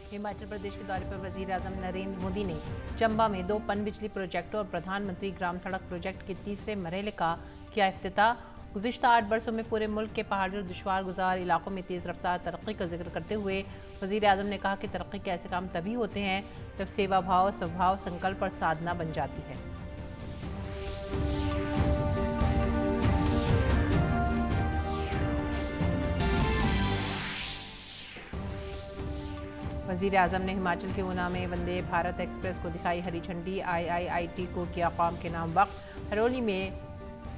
हिमाचल प्रदेश के दौरे पर वजीर आजम नरेंद्र मोदी ने चंबा में 2 पनबिजली प्रोजेक्टों और प्रधानमंत्री ग्राम सड़क प्रोजेक्ट के तीसरे मरहले का किया इफ्तिताह। गुज़िश्ता 8 बरसों में पूरे मुल्क के पहाड़ी और दुश्वार गुजार इलाकों में तेज़ रफ्तार तरक्की का जिक्र करते हुए वजीर आजम ने कहा कि तरक्की के ऐसे काम तभी होते हैं जब सेवा भाव, स्वभाव, संकल्प और साधना बन जाती है। वज़ीर आज़म ने हिमाचल के ऊना में वंदे भारत एक्सप्रेस को दिखाई हरी झंडी। IIIT को किया कौम के नाम वक्फ। हरोली में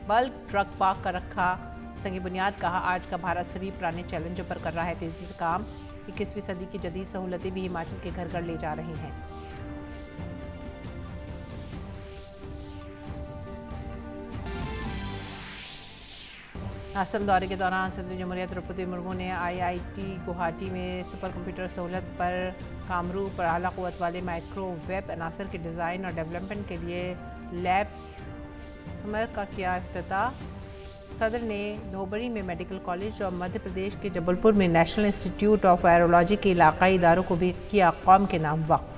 बल्क ट्रक पार्क का रखा संग बुनियाद। कहा, आज का भारत सभी पुराने चैलेंजों पर कर रहा है तेजी से काम। 21वीं सदी की जदीद सहूलतें भी हिमाचल के घर घर ले जा रही हैं। असम दौरे के दौरान सदर जमहूरिया द्रौपदी मुर्मू ने IIT गुवाहाटी में सुपर कंप्यूटर सहूलत पर कामरू पर आला क़ुव्वत वाले माइक्रोवेव अनासर के डिज़ाइन और डेवलपमेंट के लिए लैब समर का किया इफ्तिताह। सदर ने धोबरी में मेडिकल कॉलेज और मध्य प्रदेश के जबलपुर में नेशनल इंस्टीट्यूट ऑफ वायरोलॉजी के इलाकाई इदारों को भी किया कौम के नाम वक्फ।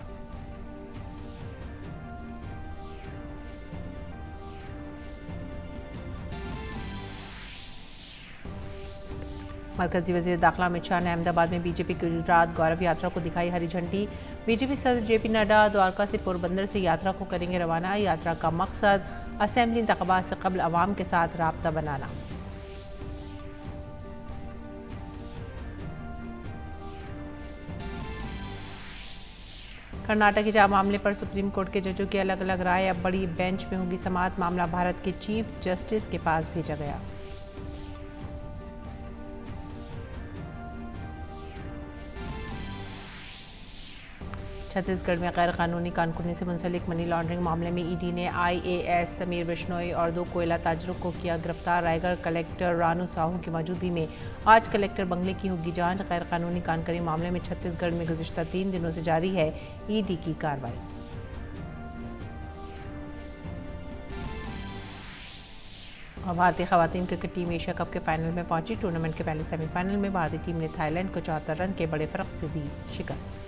मरकजी वजीर दाखिला अमित शाह ने अहमदाबाद में बीजेपी की गुजरात गौरव यात्रा को दिखाई हरी झंडी। बीजेपी सदर JP नड्डा द्वारका से पोरबंदर से यात्रा को करेंगे रवाना। यात्रा का मकसद असेंबली इंतखाबात से कबल अवाम के साथ राब्ता बनाना। कर्नाटक के मामले पर सुप्रीम कोर्ट के जजों की अलग अलग राय। अब बड़ी बेंच में होगी समाअत। मामला भारत के चीफ जस्टिस के पास भेजा गया। छत्तीसगढ़ में गैर कानूनी कानकुनी से मुंसलिक मनी लॉन्ड्रिंग मामले में ED ने IAS समीर बिश्नोई और 2 कोयला ताजरों को किया गिरफ्तार। रायगढ़ कलेक्टर रानू साहू की मौजूदगी में आज कलेक्टर बंगले की होगी जांच। गैर कानूनी कानकरी मामले में छत्तीसगढ़ में गुज़िश्ता 3 दिनों से जारी है ED की कार्रवाई। और भारतीय खवातीन क्रिकेट टीम एशिया कप के फाइनल में पहुंची। टूर्नामेंट के पहले सेमीफाइनल में भारतीय टीम ने थाईलैंड को 74 रन के बड़े फर्क से दी शिकस्त।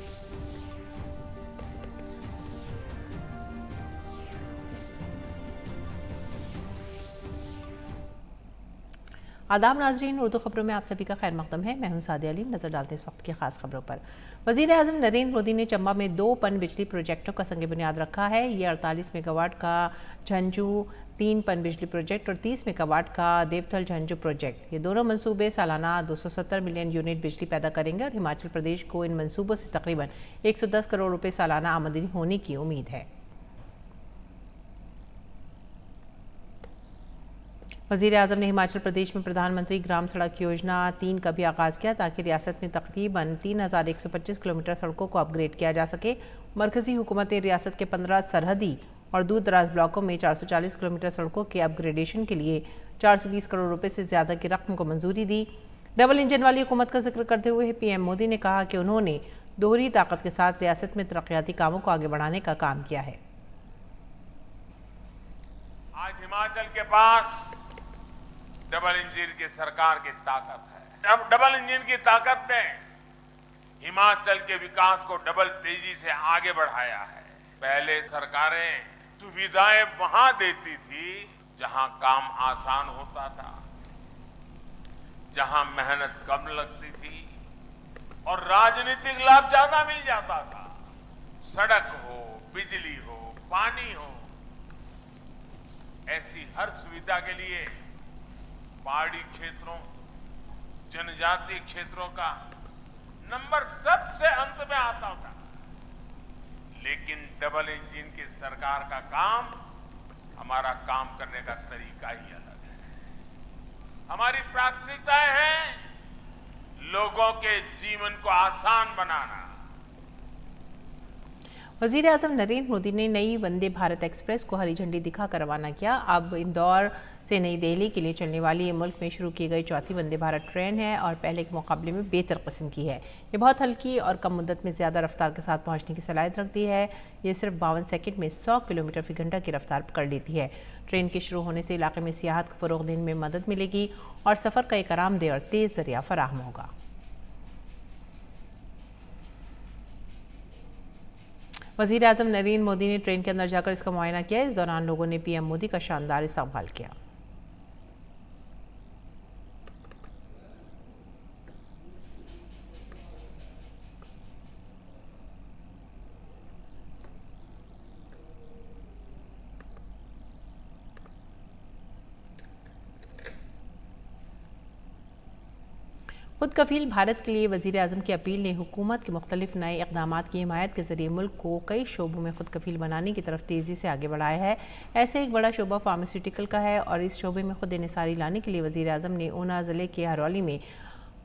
आदाब नाजरीन, उर्दू खबरों में आप सभी का खैर मकदम है। मैं हूं सादिया अलीम। नजर डालते हैं इस वक्त की खास खबरों पर। वजीर आजम नरेंद्र मोदी ने चंबा में 2 पनबिजली प्रोजेक्टों का संग बुनियाद रखा है। ये 48 मेगावाट का झंझू 3 पनबिजली प्रोजेक्ट और 30 मेगावाट का देवथल झंझू प्रोजेक्ट। ये दोनों मंसूबे सालाना 270 मिलियन यूनिट बिजली पैदा करेंगे और हिमाचल प्रदेश को इन मंसूबों से तकरीबन 110 करोड़ रुपए सालाना आमदनी होने की उम्मीद है। वज़ीर आज़म ने हिमाचल प्रदेश में प्रधानमंत्री ग्राम सड़क योजना 3 का भी आगाज़ किया ताकि रियासत में तकरीबन 3125 किलोमीटर सड़कों को अपग्रेड किया जा सके। मरकज़ी हुकूमत ने रियासत के 15 सरहदी और दूर दराज ब्लॉकों में 440 किलोमीटर सड़कों के अपग्रेडेशन के लिए 420 करोड़ रुपए से ज़्यादा की रकम को मंजूरी दी। डबल इंजन वाली हुकूमत का जिक्र करते हुए PM मोदी ने कहा कि उन्होंने दोहरी ताकत के साथ रियासत में तरक्याती कामों को आगे बढ़ाने का काम किया है। आज हिमाचल के पास डबल इंजन की सरकार की ताकत है। अब डबल इंजन की ताकत ने हिमाचल के विकास को डबल तेजी से आगे बढ़ाया है। पहले सरकारें सुविधाएं वहां देती थी जहां काम आसान होता था, जहां मेहनत कम लगती थी और राजनीतिक लाभ ज्यादा मिल जाता था। सड़क हो, बिजली हो, पानी हो, ऐसी हर सुविधा के लिए पहाड़ी क्षेत्रों, जनजातीय क्षेत्रों का नंबर सबसे अंत में आता था। लेकिन डबल इंजन की सरकार का काम, हमारा काम करने का तरीका ही अलग है। हमारी प्राथमिकताएं हैं लोगों के जीवन को आसान बनाना। वज़ीर आज़म नरेंद्र मोदी ने नई वंदे भारत एक्सप्रेस को हरी झंडी दिखाकर रवाना किया। अब इंदौर से नई दिल्ली के लिए चलने वाली ये मुल्क में शुरू की गई 4थी वंदे भारत ट्रेन है और पहले के मुकाबले में बेहतर किस्म की है। ये बहुत हल्की और कम मुद्दत में ज़्यादा रफ्तार के साथ पहुंचने की सलाहियत रखती है। ये सिर्फ 52 सेकंड में 100 किलोमीटर फी घंटा की रफ्तार पकड़ लेती है। ट्रेन के शुरू होने से इलाके में सियाहत को फ़रोग़ देने में मदद मिलेगी और सफ़र का एक आरामदेह और तेज़ ज़रिया फराहम होगा। वज़ीर आज़म नरेंद्र मोदी ने ट्रेन के अंदर जाकर इसका मुआयना किया। इस दौरान लोगों ने पीएम मोदी का शानदार इस्तकबाल किया। खुद कफील भारत के लिए वज़ीर आज़म की अपील ने हुकूमत के मुख्तलिफ नए इक़दामात की हिमायत के ज़रिए मुल्क को कई शोबों में खुद कफील बनाने की तरफ तेज़ी से आगे बढ़ाया है। ऐसे एक बड़ा शोबा फार्मास्यूटिकल का है और इस शोबे में खुद इन्हिसारी लाने के लिए वज़ीर आज़म ने ऊना ज़िले के हरौली में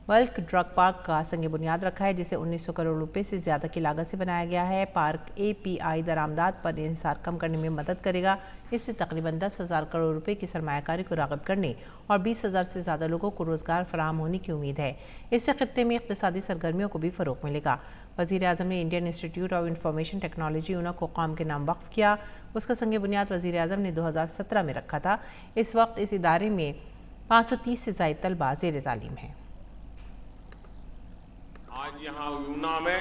बल्क ड्रग पार्क का संग बुनियाद रखा है, जिसे 1900 करोड़ रुपए से ज़्यादा की लागत से बनाया गया है। पार्क API दरामदात पर इंहिसार कम करने में मदद करेगा। इससे तकरीबन 10,000 करोड़ रुपए की सरमायाकारी को राग़िब करने और 20,000 से ज़्यादा लोगों को रोज़गार फराहम होने की उम्मीद है। इससे खित्ते में इक़्तिसादी सरगर्मियों को भी फ़रोग़ मिलेगा। वज़ीर आज़म ने Indian institute of information technology Una को कौम के नाम वक्फ किया। उसका संग बुनियाद वज़ीर आज़म ने 2017 में रखा था। इस वक्त इस इदारे में 530 से ज़ायद तलबा ज़ेर तालीम है। आज यहाँ ऊना में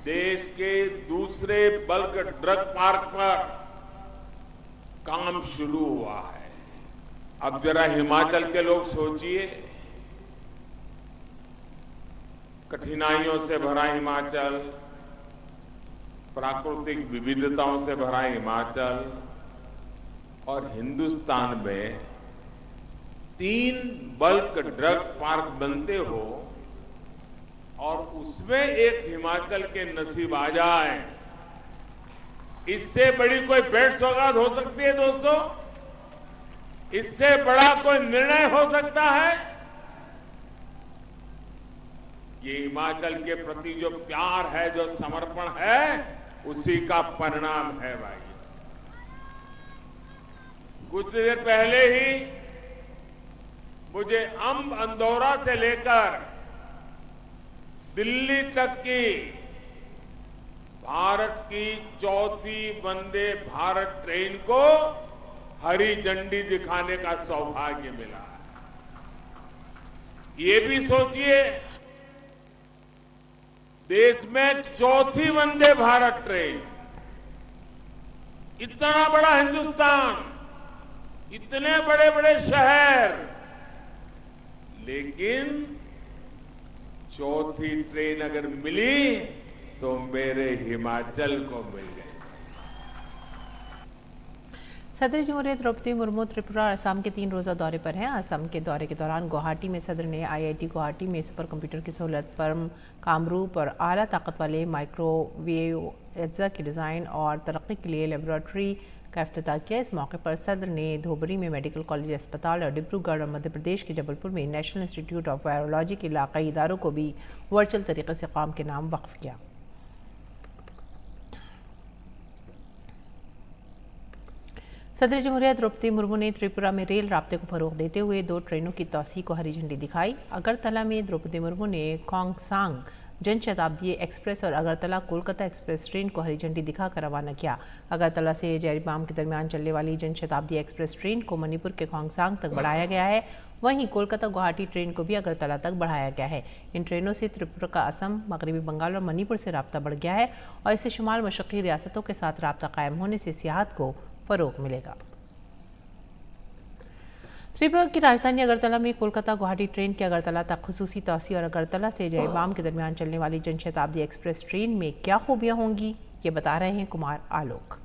देश के दूसरे बल्क ड्रग पार्क पर काम शुरू हुआ है। अब जरा हिमाचल के लोग सोचिए, कठिनाइयों से भरा हिमाचल, प्राकृतिक विविधताओं से भरा हिमाचल और हिंदुस्तान में 3 बल्क ड्रग पार्क बनते हो और उसमें एक हिमाचल के नसीब आ जाए। इससे बड़ी कोई भेंट सौगात हो सकती है दोस्तों? इससे बड़ा कोई निर्णय हो सकता है? ये हिमाचल के प्रति जो प्यार है, जो समर्पण है, उसी का परिणाम है भाई। कुछ देर पहले ही मुझे अंब अंदौरा से लेकर दिल्ली तक की भारत की चौथी वंदे भारत ट्रेन को हरी झंडी दिखाने का सौभाग्य मिला। ये भी सोचिए, देश में चौथी वंदे भारत ट्रेन, इतना बड़ा हिंदुस्तान, इतने बड़े बड़े शहर, लेकिन चौथी ट्रेन अगर मिली तो मेरे हिमाचल को मिल गई। सदर जमहूरिया द्रौपदी मुर्मू त्रिपुरा और असम के 3 रोज़ा दौरे पर हैं। असम के दौरे के दौरान गुवाहाटी में सदर ने IIT गुवाहाटी में सुपर कंप्यूटर की सहूलत, परम कामरूप और आला ताकत वाले माइक्रोवेव अज्जा की डिज़ाइन और तरक्की के लिए लेबॉरेटरी का इफ्तिताह किया। इस मौके पर सदर ने धोबरी में मेडिकल कॉलेज अस्पताल और डिब्रूगढ़ और मध्य प्रदेश के जबलपुर में नेशनल इंस्टीट्यूट ऑफ वायरोलॉजी के इलाकाई इदारों को भी वर्चुअल तरीके से कौम के नाम वक्फ किया। सदर जमहूरिया द्रौपदी मुर्मू ने त्रिपुरा में रेल राब्ते को फरोग देते हुए 2 ट्रेनों की तौसी को हरी झंडी दिखाई। अगरतला में द्रौपदी मुर्मू ने खोंगसांग जन शताब्दी एक्सप्रेस और अगरतला कोलकाता एक्सप्रेस ट्रेन को हरी झंडी दिखाकर रवाना किया। अगरतला से जैरीबाम के दरमियान चलने वाली जन शताब्दी एक्सप्रेस ट्रेन को मणिपुर के खोंगसांग तक बढ़ाया गया है। वहीं कोलकाता गुवाहाटी ट्रेन को भी अगरतला तक बढ़ाया गया है। इन ट्रेनों से त्रिपुरा का असम, मगरबी बंगाल और मणिपुर से राब्ता बढ़ गया है और इससे शुमाल मशरक़ी रियासतों के साथ राब्ता कायम होने से सियाहत को फरोग मिलेगा। त्रिपुरा की राजधानी अगरतला में कोलकाता गुवाहाटी ट्रेन के अगरतला तक खुसूसी तौसी और अगरतला से जयबाम के दरमियान चलने वाली जनशताब्दी एक्सप्रेस ट्रेन में क्या खूबियां होंगी, ये बता रहे हैं कुमार आलोक।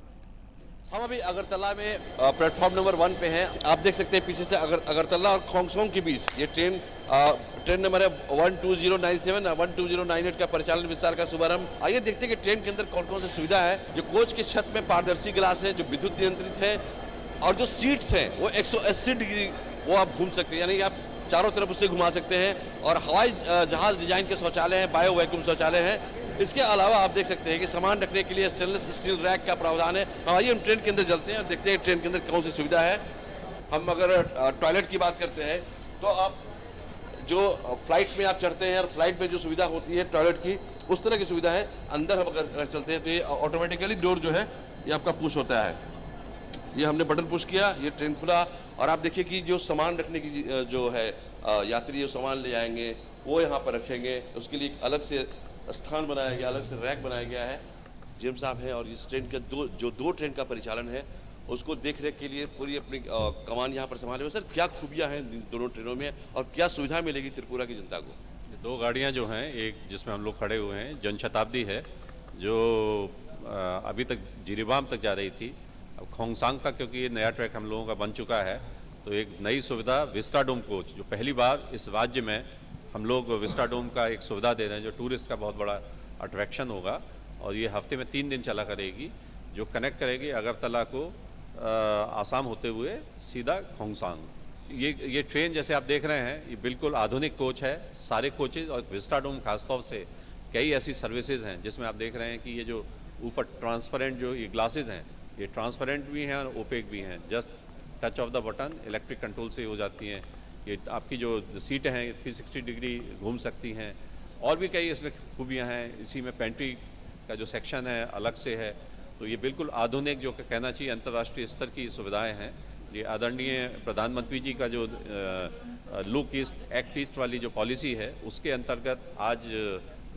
हम अभी अगरतला में प्लेटफॉर्म नंबर 1 पे हैं। आप देख सकते हैं पीछे से अगरतला और खोंगसोंग के बीच ये ट्रेन नंबर है 12097 12098 का परिचालन विस्तार का शुभारंभ। आइए देखते हैं कि ट्रेन के अंदर कौन कौन सी सुविधा है। जो कोच की छत में पारदर्शी ग्लास है, जो विद्युत नियंत्रित है, और जो सीट्स हैं वो 180 डिग्री वो आप घूम सकते हैं, यानी आप चारों तरफ उससे घुमा सकते हैं। और हवाई जहाज डिजाइन के शौचालय हैं, बायो वैक्यूम शौचालय हैं। इसके अलावा आप देख सकते हैं कि सामान रखने के लिए स्टेनलेस स्टील रैक का प्रावधान है। आइए हम ट्रेन के अंदर चलते हैं और देखते हैं ट्रेन के अंदर कौन सी सुविधा है। हम अगर टॉयलेट की बात करते हैं तो आप जो फ्लाइट में आप चढ़ते हैं और फ्लाइट में जो सुविधा होती है टॉयलेट की, उस तरह की सुविधा है। अंदर हम अगर चलते हैं तो ये ऑटोमेटिकली डोर जो है ये आपका पुश होता है। ये हमने बटन पुश किया, ये ट्रेन खुला और आप देखिए कि जो सामान रखने की जो है यात्री जो सामान ले आएंगे वो यहाँ पर रखेंगे। उसके लिए अलग से स्थान बनाया गया, अलग से रैक बनाया गया है जीएम साहब हैं और इस ट्रेन के दो ट्रेन का परिचालन है उसको देख रेख के लिए पूरी अपनी कमान यहाँ पर संभाले हुए। सर, क्या खूबियाँ हैं इन दोनों ट्रेनों में और क्या सुविधा मिलेगी त्रिपुरा की जनता को? दो गाड़ियाँ जो हैं, एक जिसमें हम लोग खड़े हुए हैं जनशताब्दी है जो अभी तक जिरीबाम तक जा रही थी। अब खोंगसांग तक क्योंकि ये नया ट्रैक हम लोगों का बन चुका है तो एक नई सुविधा विस्टाडोम कोच जो पहली बार इस राज्य में हम लोग विस्टाडोम का एक सुविधा दे रहे हैं जो टूरिस्ट का बहुत बड़ा अट्रैक्शन होगा और ये हफ्ते में 3 दिन चला करेगी जो कनेक्ट करेगी अगरतला को आसाम होते हुए सीधा खोंगसांग। ये ट्रेन जैसे आप देख रहे हैं ये बिल्कुल आधुनिक कोच है। सारे कोचेज और विस्टाडोम खासतौर से कई ऐसी सर्विसेज हैं जिसमें आप देख रहे हैं कि ये जो ऊपर ट्रांसपेरेंट जो ये ग्लासेज हैं ये ट्रांसपेरेंट भी हैं और ओपेक भी हैं। Just touch of the button electric control से हो जाती हैं। ये आपकी जो सीटें हैं 360 डिग्री घूम सकती हैं और भी कई इसमें खूबियाँ हैं। इसी में पेंट्री का जो सेक्शन है अलग से है तो ये बिल्कुल आधुनिक जो कहना चाहिए अंतर्राष्ट्रीय स्तर की सुविधाएं हैं। ये आदरणीय प्रधानमंत्री जी का जो लुक ईस्ट एक्ट ईस्ट वाली जो पॉलिसी है उसके अंतर्गत आज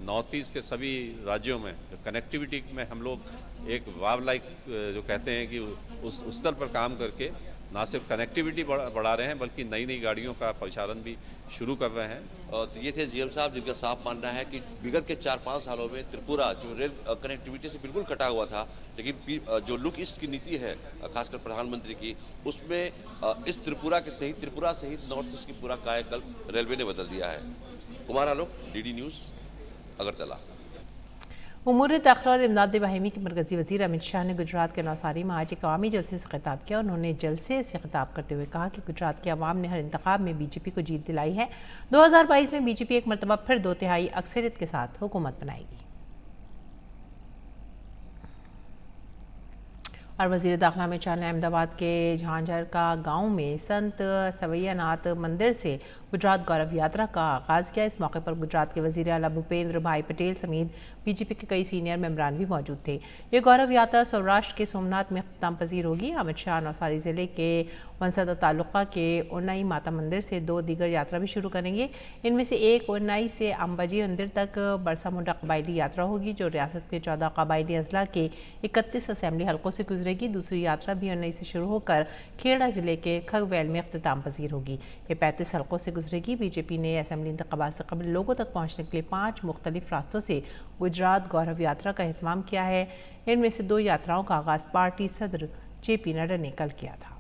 नॉर्थ ईस्ट के सभी राज्यों में जो कनेक्टिविटी में हम लोग एक वाव लाइक जो कहते हैं कि उस स्तर पर काम करके ना सिर्फ कनेक्टिविटी बढ़ा रहे हैं बल्कि नई नई गाड़ियों का परिचालन भी शुरू कर रहे हैं। तो ये थे जीएम साहब जिनका साफ मानना है कि विगत के 4-5 सालों में त्रिपुरा जो रेल कनेक्टिविटी से बिल्कुल कटा हुआ था लेकिन जो लुक ईस्ट की नीति है खासकर प्रधानमंत्री की उसमें इस त्रिपुरा सहित नॉर्थ ईस्ट की पूरा कायाकल्प रेलवे ने बदल दिया है। Kumar Alok, DD news, Agartala. उमूर दाखिला और इमदाद बाहिमी के मरकजी वज़ीर अमित शाह ने गुजरात के नौसारी में आज एक अवामी जलसे से खिताब किया। उन्होंने जलसे से खिताब करते हुए कहा कि गुजरात के अवाम ने हर इंतखाब में बीजेपी को जीत दिलाई है। 2022 में बीजेपी एक मरतबा फिर 2/3 अक्सरियत के साथ हुकूमत बनाएगी। और वज़ीर दाखिला अमित शाह ने अहमदाबाद के झांझर का गाँव में संत सवैयानाथ मंदिर से गुजरात गौरव यात्रा का आगाज़ किया। इस मौके पर गुजरात के वज़ीर आला भूपेंद्र भाई पटेल समेत बीजेपी के कई सीनियर मेंबरान भी मौजूद थे। ये गौरव यात्रा सौराष्ट्र के सोमनाथ में अख्ताम पजीर होगी। अमित शाह नौसारी ज़िले के वंसद तालुका के उन्नाई माता मंदिर से 2 दीगर यात्रा भी शुरू करेंगे। इनमें से एक उन्नाई से अंबाजी मंदिर तक बरसा मुंडा कबायली यात्रा होगी जो रियासत के 14 कबायली अजला के 31 असेंबली हल्कों से गुजरेगी। दूसरी यात्रा भी उन्नाई से शुरू होकर खेड़ा ज़िले के खगवैल में अख्ताम पजीर होगी। ये 35 हल्कों से गुजरेगी। बीजेपी ने असेंबली इंतखाबात से कबल लोगों तक पहुँचने के लिए 5 मुख्तलिफ रास्तों से गुजरात गौरव यात्रा का एहतमाम किया है। इनमें से 2 यात्राओं का आगाज़ पार्टी सदर JP नड्डा ने कल किया था।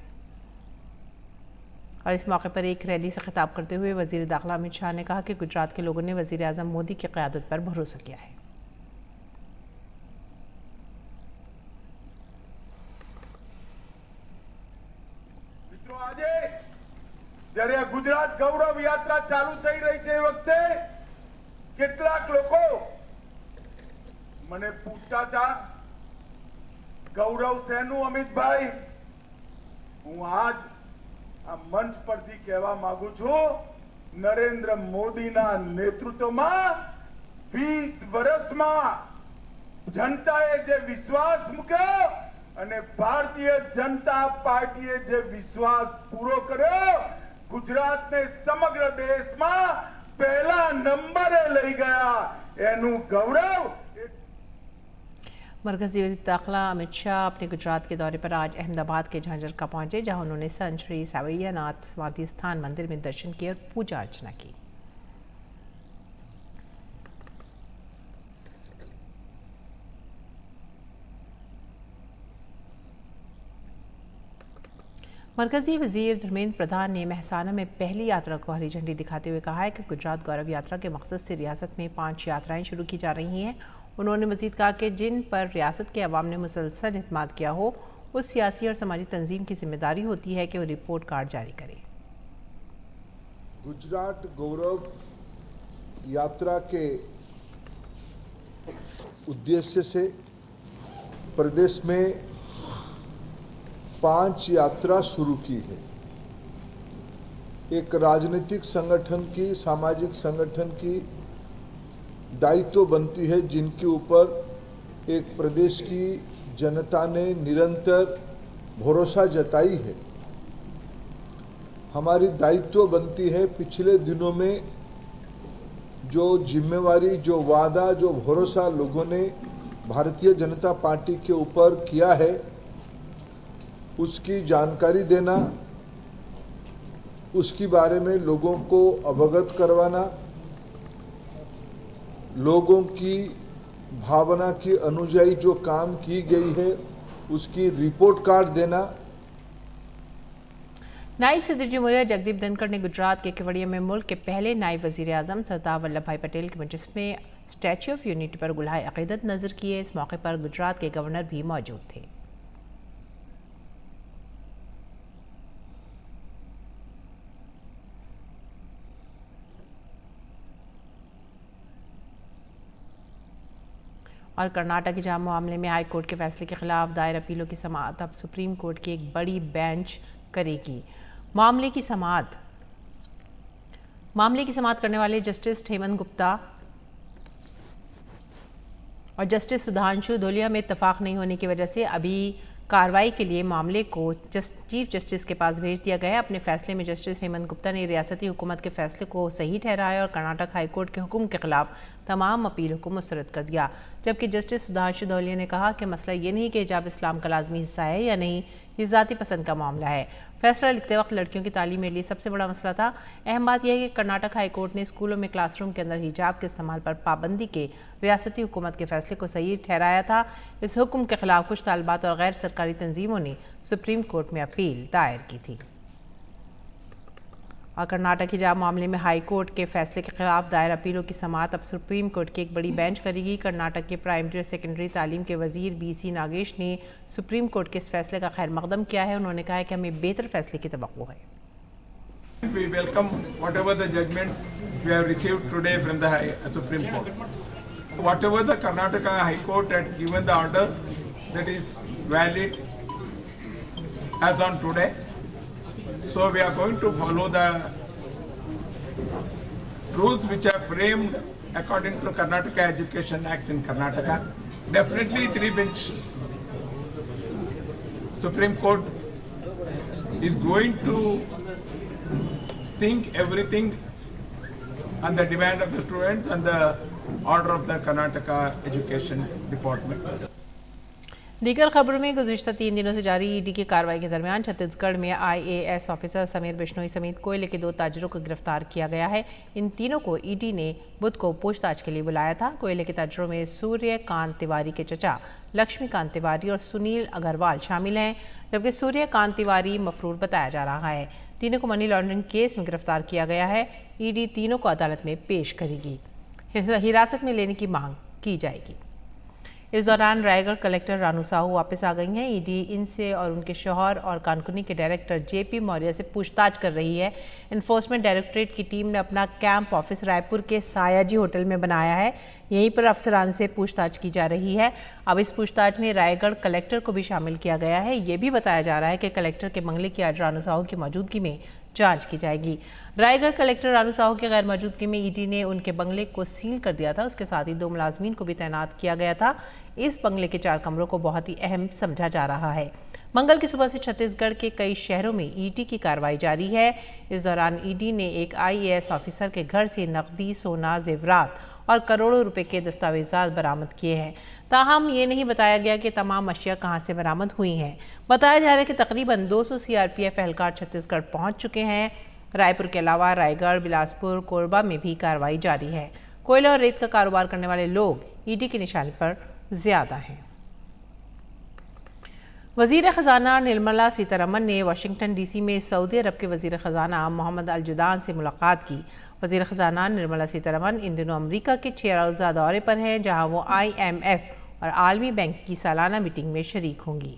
और इस मौके पर एक रैली से खिताब करते हुए वज़ीर दाखिला अमित शाह ने कहा कि गुजरात के लोगों ने वज़ीर आज़म मोदी की क़यादत पर भरोसा किया है। मित्रों, આજે જ્યારે ગુજરાત ગૌરવ યાત્રા ચાલુ થઈ રહી છે એ વખતે કેટલાક લોકો મને પૂછતા હતા ગૌરવ શેનું અમિતભાઈ? હું આજ આ મંચ પરથી કહેવા માંગુ છું નરેન્દ્ર મોદીના નેતૃત્વમાં 20 વર્ષમાં જનતાએ જે વિશ્વાસ મૂક્યો અને ભારતીય જનતા પાર્ટીએ જે વિશ્વાસ પૂરો કર્યો ગુજરાતને સમગ્ર દેશમાં પહેલા નંબરે લઈ ગયા એનું ગૌરવ। मरकजी वज़ीर दाखिला अमित शाह अपने गुजरात के दौरे पर आज अहमदाबाद के झांझर का पहुंचे जहां उन्होंने संत श्री सवैयानाथ समाधि स्थान मंदिर में दर्शन किए और पूजा अर्चना की। मरकजी वज़ीर धर्मेंद्र प्रधान ने महसाना में पहली यात्रा को हरी झंडी दिखाते हुए कहा है कि गुजरात गौरव यात्रा के मकसद से रियासत में 5 यात्राएं शुरू की जा रही हैं। उन्होंने मज़ीद कहा कि जिन पर रियासत के अवाम ने मुसलसल इत्मीनान किया हो उस सियासी और समाजी तंजीम की जिम्मेदारी होती है कि वो रिपोर्ट कार्ड जारी करे। गुजरात गौरव यात्रा के उद्देश्य से प्रदेश में 5 यात्रा शुरू की है। एक राजनीतिक संगठन की, सामाजिक संगठन की दायित्व बनती है जिनके ऊपर एक प्रदेश की जनता ने निरंतर भरोसा जताई है। हमारी दायित्व बनती है पिछले दिनों में जो जिम्मेवारी, जो वादा, जो भरोसा लोगों ने भारतीय जनता पार्टी के ऊपर किया है उसकी जानकारी देना, उसके बारे में लोगों को अवगत करवाना, लोगों की भावना की अनुयायी जो काम की गई है उसकी रिपोर्ट कार्ड देना। नायब सदर जमहूरिया जगदीप धनखड़ ने गुजरात के केवड़िया में मुल्क के पहले नायब वजीर आजम सरदार वल्लभ भाई पटेल के मुजस्समे स्टैच्यू ऑफ यूनिटी पर गुलाए अकीदत नजर किए। इस मौके पर गुजरात के गवर्नर भी मौजूद थे। और कर्नाटक के जाम मामले में हाई कोर्ट के फैसले के खिलाफ दायर अपीलों की समाअत अब सुप्रीम कोर्ट की एक बड़ी बेंच करेगी। मामले की समाअत करने वाले जस्टिस हेमंत गुप्ता और जस्टिस सुधांशु धूलिया में इत्तेफाक नहीं होने की वजह से अभी कार्रवाई के लिए मामले को चीफ जस्टिस के पास भेज दिया गया है। अपने फैसले में जस्टिस हेमंत गुप्ता ने रियासती हुकूमत के फैसले को सही ठहराया और कर्नाटक हाई कोर्ट के हुक्म के खिलाफ तमाम अपीलों को मुस्तरद कर दिया। जबकि जस्टिस सुधांशु धूलिया ने कहा कि मसला ये नहीं कि हिजाब इस्लाम का लाजमी हिस्सा है या नहीं, ये ज़ाती पसंद का मामला है। फैसला लिखते वक्त लड़कियों की तालीम मेरे लिए सबसे बड़ा मसला था। अहम बात यह है कि कर्नाटक हाई कोर्ट ने स्कूलों में क्लासरूम के अंदर हिजाब के इस्तेमाल पर पाबंदी के रियासती हुकूमत के फैसले को सही ठहराया था। इस हुक्म के खिलाफ कुछ तालिबात और गैर सरकारी तंजीमों ने सुप्रीम कोर्ट में अपील दायर की थी। और कर्नाटक हिजाब मामले में हाई कोर्ट के फैसले के खिलाफ दायर अपीलों की समाअत अब सुप्रीम कोर्ट की एक बड़ी बेंच करेगी। कर्नाटक के प्राइमरी और सेकेंडरी तालीम के वजीर BC नागेश ने सुप्रीम कोर्ट के इस फैसले का खैर मकदम किया है। उन्होंने कहा है कि हमें बेहतर फैसले की तवक्को है। We welcome whatever the judgment we have received today from the Supreme Court. Whatever the Karnataka High Court had given the order, that is valid as on today. So we are going to follow the rules which are framed according to Karnataka Education Act in Karnataka. Definitely three-bench Supreme Court is going to think everything on the demand of the students and the order of the Karnataka Education Department. दीगर खबरों में गुज़िश्ता 3 दिनों से जारी ED की कार्रवाई के दरमियान छत्तीसगढ़ में IAS ऑफिसर समीर बिश्नोई समेत कोयले के 2 ताजरों को गिरफ्तार किया गया है। इन तीनों को ईडी ने बुध को पूछताछ के लिए बुलाया था। कोयले के ताजरों में सूर्यकांत तिवारी के चचा लक्ष्मीकांत तिवारी और सुनील अग्रवाल शामिल हैं, जबकि सूर्यकांत तिवारी मफरूर बताया जा रहा है। तीनों को मनी लॉन्ड्रिंग केस में गिरफ्तार किया गया है। ईडी तीनों को अदालत में पेश करेगी, हिरासत में लेने की मांग की जाएगी। इस दौरान रायगढ़ कलेक्टर रानू साहू वापस आ गई हैं। ईडी इनसे और उनके शौहर और कानकुनी के डायरेक्टर JP मौर्य से पूछताछ कर रही है। इन्फोर्समेंट डायरेक्टरेट की टीम ने अपना कैंप ऑफिस रायपुर के सायाजी होटल में बनाया है। यहीं पर अफसरान से पूछताछ की जा रही है। अब इस पूछताछ में रायगढ़ कलेक्टर को भी शामिल किया गया है। ये भी बताया जा रहा है कि कलेक्टर के बंगले की आज रानू साहू की मौजूदगी में जांच की जाएगी। रायगढ़ कलेक्टर रानू साहू की गैर मौजूदगी में ईडी ने उनके बंगले को सील कर दिया था। उसके साथ ही 2 मुलाजमीन को भी तैनात किया गया था। इस बंगले के 4 कमरों को बहुत ही अहम समझा जा रहा है। मंगल की सुबह से छत्तीसगढ़ के कई शहरों में ईडी की कार्रवाई जारी है। इस दौरान ईडी ने एक IAS ऑफिसर के घर से नकदी, सोना, जेवरात और करोड़ों रुपए के दस्तावेजात बरामद किए हैं। ताहम ये नहीं बताया गया कि तमाम अशिया कहां से बरामद हुई हैं। बताया जा रहा है कि तकरीबन 200 CRPF एहलकार छत्तीसगढ़ पहुंच चुके हैं। रायपुर के अलावा रायगढ़, बिलासपुर, कोरबा में भी कार्रवाई जारी है। कोयला और रेत का कारोबार करने वाले लोग ईडी के निशाने पर ज्यादा हैं। वज़ीर ख़ज़ाना निर्मला सीतारमन ने वाशिंगटन DC में सऊदी अरब के वज़ीर ख़ज़ाना मोहम्मद अल जुदान से मुलाकात की। वज़ीर ख़ज़ाना निर्मला सीतारमन इन दिनों अमरीका के 6 रोज़ा दौरे पर हैं, जहां वो IMF और आलमी बैंक की सालाना मीटिंग में शरीक होंगी।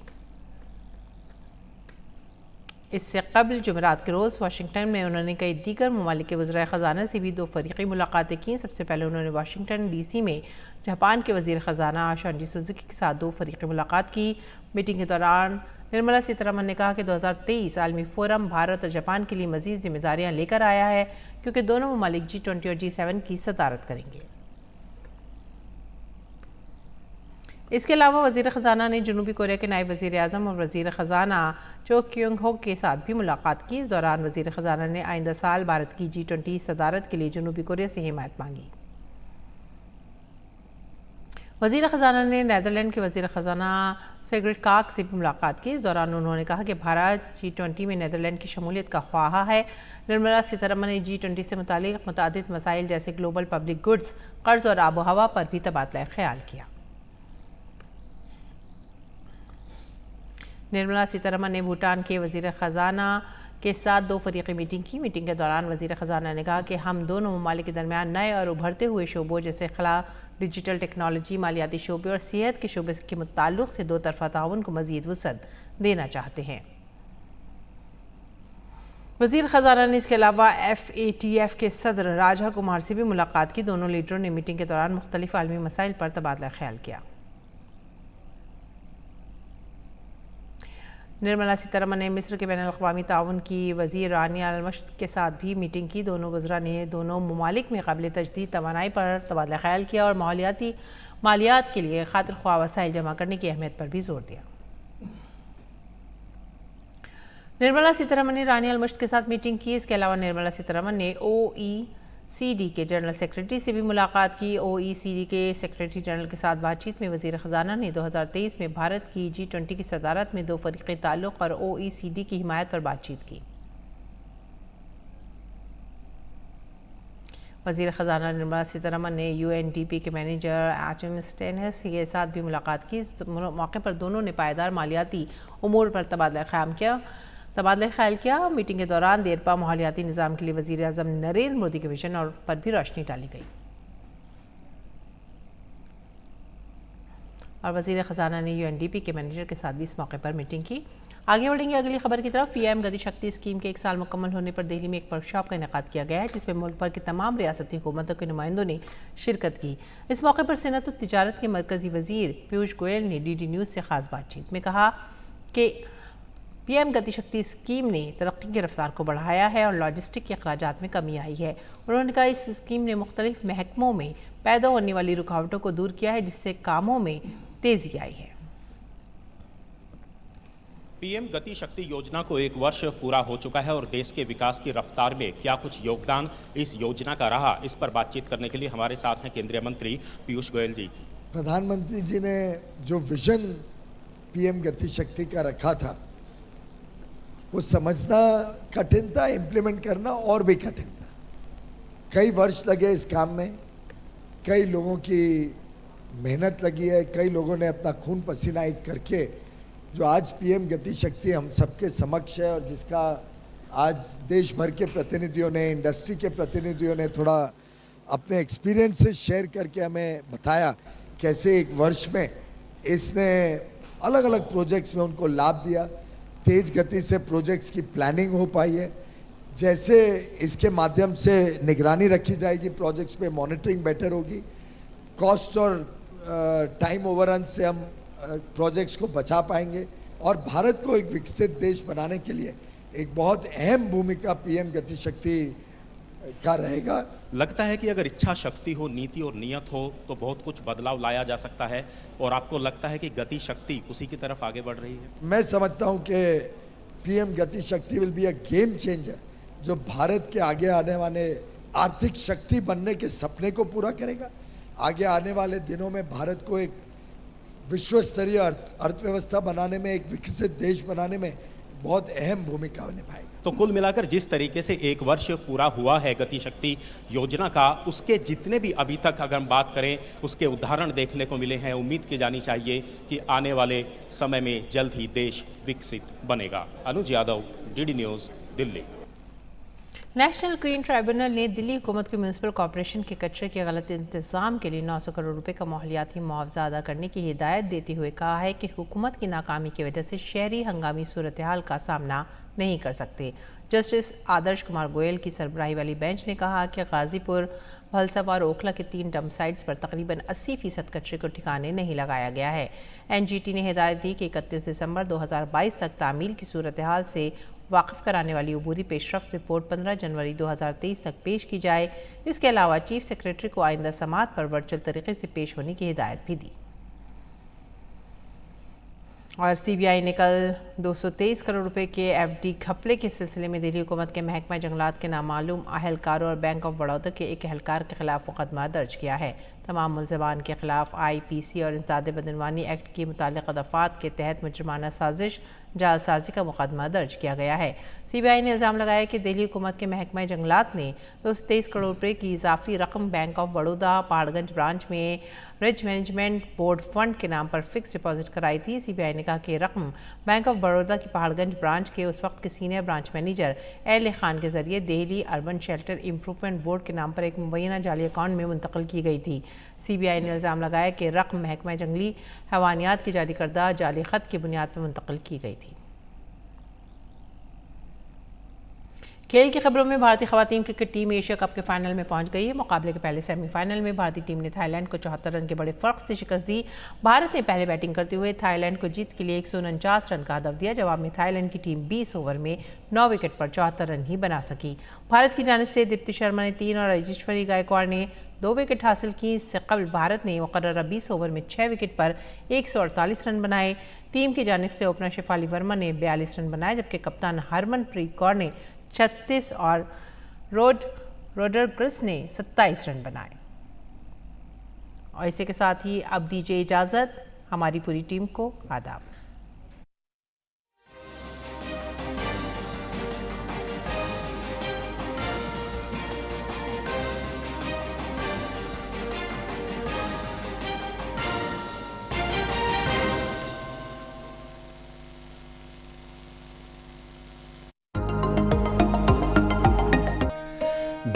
इससे कबल जुमेरात के रोज़ वाशिंगटन में उन्होंने कई दीगर ममालिक के वज़ीर ख़ज़ाना से भी 2 फ़रीक़ी मुलाकातें की। सबसे पहले उन्होंने वाशिंगटन DC में जापान के वज़ीर ख़ज़ाना शॉन्जी सुजुकी के साथ 2 फ़रीक़ी मुलाकात की। मीटिंग के दौरान निर्मला सीतारमन ने कहा कि 2023 आलमी फोरम भारत और जापान के लिए मज़ीद जिम्मेदारियाँ लेकर आया है, क्योंकि दोनों ममालिक G20 और G7 की सदारत करेंगे। इसके अलावा वज़ीर ख़ज़ाना ने जनूबी कोरिया के नायब वज़ीर आज़म और वज़ीर ख़ज़ाना चो क्योंग हो के साथ भी मुलाकात की। इस दौरान वज़ीर ख़ज़ाना ने आइंदा साल भारत की G20 सदारत के लिए जनूबी कोरिया से हिमायत मांगी। वज़ीर ख़जाना ने नीदरलैंड के वज़ीर ख़जाना सिगरेट काक से भी मुलाकात की। इस दौरान उन्होंने कहा कि भारत G20 में नीदरलैंड की शमूलियत का ख्वाहा है। निर्मला सीतारमन ने G20 से मुतालिक मुतादिद मसाइल जैसे ग्लोबल पब्लिक गुड्स, कर्ज और आबो हवा पर भी तबादला ख्याल किया। निर्मला सीतारमन ने भूटान के वज़ीर ख़जाना के साथ 2 फरीक़ी मीटिंग की। मीटिंग के दौरान वज़ीर ख़जाना ने कहा कि हम दोनों ममालिक के दरमियान नए और उभरते हुए शोबों जैसे खला, डिजिटल टेक्नोलॉजी, मालियाती शोबे और सेहत के शोबे के मुताल्लिक़ से 2 तरफ़ा ताउन को मज़ीद वुसअत देना चाहते हैं। वज़ीर ख़जाना ने इसके अलावा FATF के सदर राजा कुमार से भी मुलाकात की। दोनों लीडरों ने मीटिंग के दौरान मुख्तलिफ आलमी मसाइल पर तबादला ख्याल किया। निर्मला सीतारमन ने मिस्र के बैनुल-अक़वामी ताउन की वज़ीर रानिया अल-मश्क के साथ भी मीटिंग की। दोनों वज़रा ने दोनों ममालिक में काबिल तजदीद तवानाई पर तबादला ख्याल किया और मालियात के लिए खातिर ख्वाह वसाइल जमा करने की अहमियत पर भी जोर दिया। निर्मला सीतारमन ने रानिया अल-मश्क के साथ मीटिंग की। इसके अलावा निर्मला सीतारमन ने OECD के जनरल सेक्रेटरी से भी मुलाकात की। OECD के सेक्रेटरी जनरल के साथ बातचीत में वज़ीर ख़जाना ने 2023 में भारत की G20 की सदारत में 2 फरीक़ी ताल्लुक़ और OECD की हिमायत पर बातचीत की। वज़ीर ख़जाना निर्मला सीतारमन ने UNDP के मैनेजर एटम स्टेनस के साथ भी मुलाकात की। इस मौके पर दोनों ने पायदार मालियाती उमूर पर तबादला ख्याल किया। मीटिंग के दौरान देरपा माहौलियाती निज़ाम के लिए वज़ीर आज़म नरेंद्र मोदी के विजन और पर भी रोशनी डाली गई। और वज़ीर ख़जाना ने UNDP के मैनेजर के साथ भी इस मौके पर मीटिंग की। आगे बढ़ेंगे अगली खबर की तरफ। PM गति शक्ति स्कीम के 1 साल मुकम्मल होने पर दिल्ली में एक वर्कशॉप का इनेकाद किया गया है, जिसमें मुल्क भर की तमाम रियासती हुकूमतों के नुमाइंदों ने शिरकत की। इस मौके पर सनअत और तिजारत के मरकज़ी वज़ीर पीयूष गोयल ने DD न्यूज़ से ख़ास बातचीत में कहा कि PM गति शक्ति स्कीम ने तरक्की की रफ्तार को बढ़ाया है और लॉजिस्टिक के अखराजात में कमी आई है। उन्होंने कहा इस स्कीम ने मुख्तलिफ महकमों में पैदा होने वाली रुकावटों को दूर किया है, जिससे कामों में तेज़ी आई है। PM गति शक्ति योजना को 1 वर्ष पूरा हो चुका है और देश के विकास की रफ्तार में क्या कुछ योगदान इस योजना का रहा, इस पर बातचीत करने के लिए हमारे साथ हैं केंद्रीय मंत्री पीयूष गोयल जी। प्रधानमंत्री जी ने जो विजन PM गति शक्ति का रखा था वो समझना कठिन था, इम्प्लीमेंट करना और भी कठिन था। कई वर्ष लगे इस काम में, कई लोगों की मेहनत लगी है, कई लोगों ने अपना खून पसीना एक करके जो आज PM गति शक्ति हम सबके समक्ष है और जिसका आज देश भर के प्रतिनिधियों ने, इंडस्ट्री के प्रतिनिधियों ने थोड़ा अपने एक्सपीरियंस से शेयर करके हमें बताया कैसे 1 वर्ष में इसने अलग अलग प्रोजेक्ट्स में उनको लाभ दिया। तेज गति से प्रोजेक्ट्स की प्लानिंग हो पाई है, जैसे इसके माध्यम से निगरानी रखी जाएगी, प्रोजेक्ट्स पे मॉनिटरिंग बेटर होगी, कॉस्ट और टाइम ओवररन से हम प्रोजेक्ट्स को बचा पाएंगे और भारत को एक विकसित देश बनाने के लिए एक बहुत अहम भूमिका PM गति शक्ति का रहेगा। लगता है कि अगर इच्छा शक्ति हो, नीति और नियत हो तो बहुत कुछ बदलाव लाया जा सकता है और आपको लगता है कि गति शक्ति उसी की तरफ आगे बढ़ रही है? मैं समझता हूं कि PM गति शक्ति will be a game changer जो भारत के आगे आने वाले आर्थिक शक्ति बनने के सपने को पूरा करेगा। आगे आने वाले दिनों में भारत को एक विश्व स्तरीय अर्थव्यवस्था बनाने में, एक विकसित देश बनाने में बहुत अहम भूमिका निभाएगा। तो कुल मिलाकर जिस तरीके से 1 वर्ष पूरा हुआ है गति शक्ति योजना का, उसके जितने भी अभी तक अगर हम बात करें उसके उदाहरण देखने को मिले हैं, उम्मीद की जानी चाहिए कि आने वाले समय में जल्द ही देश विकसित बनेगा। Anuj Yadav, DD news, Delhi. National Green Tribunal ने दिल्ली हुकूमत को म्यूनसिपल कॉरपोरेशन के कचरे के गलत इंतजाम के लिए 900 करोड़ रुपए का माहौलियाती मुआवजा अदा करने की हिदायत देते हुए कहा है कि हुकूमत की नाकामी की वजह से शहरी हंगामी सूरत हाल का सामना नहीं कर सकते। जस्टिस आदर्श कुमार गोयल की सरबराही वाली बेंच ने कहा कि गाजीपुर, भलसवा और ओखला के 3 डंप साइट्स पर तकरीबन 80% कचरे को ठिकाने नहीं लगाया गया है। NGT ने हिदायत दी कि 31 दिसंबर 2022 तक तामील की सूरत हाल से वाकिफ कराने वाली अबूरी पेशरफ्त रिपोर्ट 15 जनवरी 2023 तक पेश की जाए। इसके अलावा चीफ सेक्रेटरी को आइंदा समात पर वर्चुअल तरीके से पेश होने की हिदायत भी दी। और CBI ने कल 223 करोड़ रुपए के FD घपले के सिलसिले में दिल्ली हुकूमत के महकमा जंगलात के नामालूम अहलकारों और बैंक ऑफ बड़ौदा के एक एहलकार के खिलाफ मुकदमा दर्ज किया है। तमाम मुलज़मान के खिलाफ IPC और इंसदाद बदनवानी एक्ट की मुताल्लिक़ दफ़ात के तहत मुजरमाना साजिश जालसाजी का मुकदमा दर्ज किया गया है। CBI ने इल्ज़ाम लगाया कि दिल्ली हुकूमत के महकमा जंगलात ने 223 करोड़ रुपये की इजाफी रकम bank of Baroda Paharganj branch में रिच मैनेजमेंट बोर्ड फंड के नाम पर फिक्स डिपॉजिट कराई थी। CBI ने कहा कि रकम बैंक ऑफ बड़ौदा की पहाड़गंज ब्रांच के उस वक्त के senior branch manager L Khan के जरिए Delhi urban shelter improvement board के नाम पर एक मुबैना जाली अकाउंट में मुंतकिल की गई थी। CBI ने इल्ज़ाम लगाया कि रकम महकमा जंगली हैवानियात की जारी करदा जाली खत की बुनियाद पर मुंतकिल की गई थी। खेल की खबरों में भारतीय खवातीन क्रिकेट टीम एशिया कप के फाइनल में पहुंच गई है। मुकाबले के पहले सेमीफाइनल में भारतीय टीम ने थाईलैंड को 74 रन के बड़े फर्क से शिकस्त दी। भारत ने पहले बैटिंग करते हुए थाईलैंड को जीत के लिए 149 रन का हदफ दिया। जवाब में थाईलैंड की टीम 20 ओवर में 9 विकेट पर 74 रन ही बना सकी। भारत की जानिब से दीप्ति शर्मा ने 3 और राजेश्वरी गायकवाड़ ने 2 विकेट हासिल की। इससे कबल भारत ने मुकर्ररा 20 ओवर में 6 विकेट पर 148 रन बनाए। टीम की जानिब से ओपनर शेफाली वर्मा ने 42 रन बनाए, जबकि कप्तान हरमनप्रीत कौर ने 36 और रोड्रिग्स ने 27 रन बनाए। और इसी के साथ ही अब दीजिए इजाज़त। हमारी पूरी टीम को आदाब।